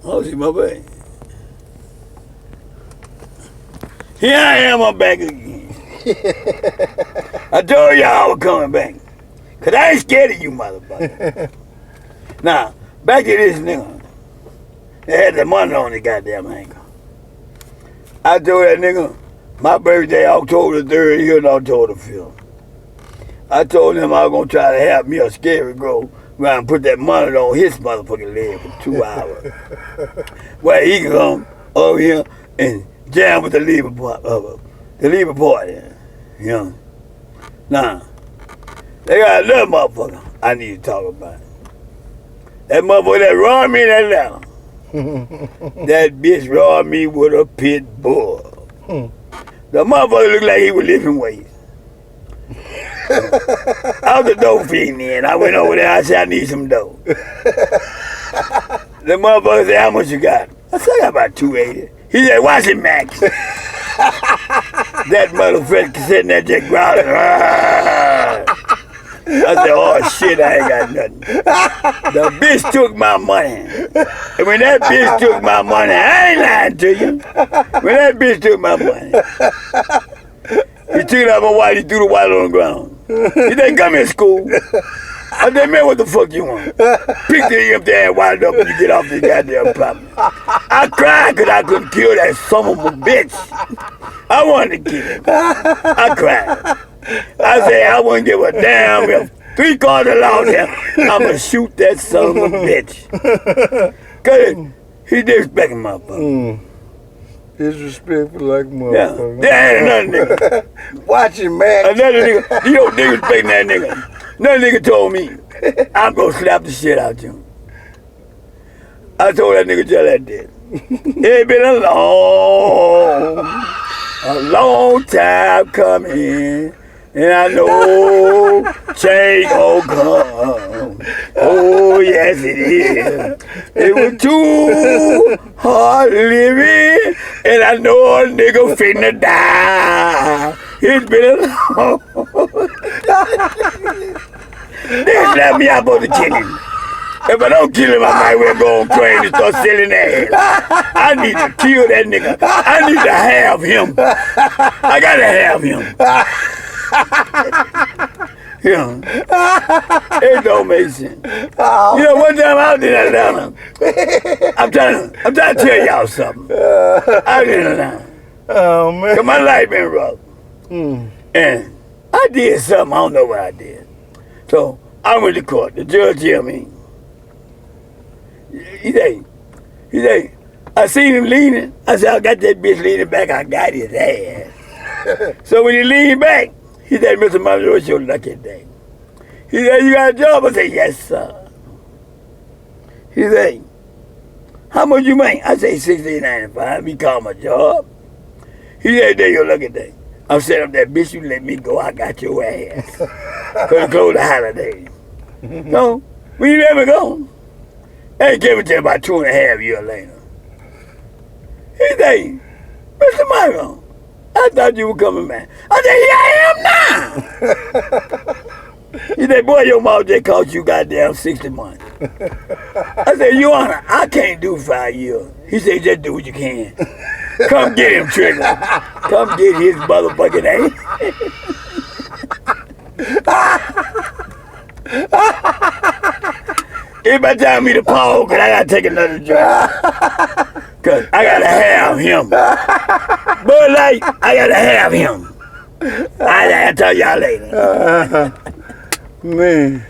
Oh, see my baby. Here I am, I'm back again. I told y'all I was coming back. Cause I ain't scared of you motherfucker. Now, back to this nigga. They had the money on the goddamn ankle. I told that nigga, my birthday October the 3rd, here in October the 5th. I told him I was gonna try to have me a scary girl around and put that money on his motherfucking leg for 2 hours. Where he can come over here and jam with the Libra party. You know? Now, they got another motherfucker I need to talk about. That motherfucker that robbed me in Atlanta. That bitch robbed me with a Pitbull. The motherfucker looked like he was lifting weights. I was a dope fiend then. I went over there, I said, I need some dope. The motherfucker said, how much you got? I said, I got about 280. He said, watch it, Max. That motherfucker sitting there just growling. I said, oh shit, I ain't got nothing. The bitch took my money. And when that bitch took my money, I ain't lying to you. When that bitch took my money, he took it out my wallet, he threw the wallet on the ground. He said, come here, school. I said, man, what the fuck you want? Pick the empty ass wallet up and you get off this goddamn property. I cried because I couldn't kill that son of a bitch. I wanted to kill him. I cried. I said, I wouldn't give a damn if 3 cars allowed him. I'm going to shoot that son of a bitch. Because he disrespecting motherfucker. Disrespectful like motherfucker. Yeah, there ain't another nigga. Watch it, man. Another nigga, you don't disrespect that nigga. Another nigga told me, I'm going to slap the shit out you. I told that nigga just like that. It been a long time coming. And I know change gon' come. Oh, yes, it is. It was too hard living, and I know a nigga finna die. It's been a long. They slapped me out for the killing. If I don't kill him, I might well go on crazy and start selling that ass. I need to kill that nigga. I need to have him. I gotta have him. Yeah. It don't make sense. You know, one time I was in Atlanta. I'm trying to tell y'all something. I was in Atlanta. Oh, man. Cause my life been rough. And I did something, I don't know what I did. So I went to court. The judge tell me. He say, I seen him leaning. I said, I got that bitch leaning back, I got his ass. So when he leaned back, he said, Mr. Monroe, what's your lucky day? He said, you got a job? I said, yes, sir. He said, how much you make? I said, $16.95. He called my job. He said, there your lucky day. I'm setting up that bitch, you let me go, I got your ass. Cause close the holidays. So, when you never go, they gave it to him about 2.5 years later. He said, Mr. Monroe, I thought you were coming back. I said, here I am now. He said, boy, your mouth just cost you goddamn 60 months. I said, Your Honor, I can't do 5 years. He said, just do what you can. Come get him, Trigger. Come get his motherfucking ass. It's about time me to pause, because I got to take another job. Because I got to have him. But like, I got to have him. I'll tell y'all later. Man.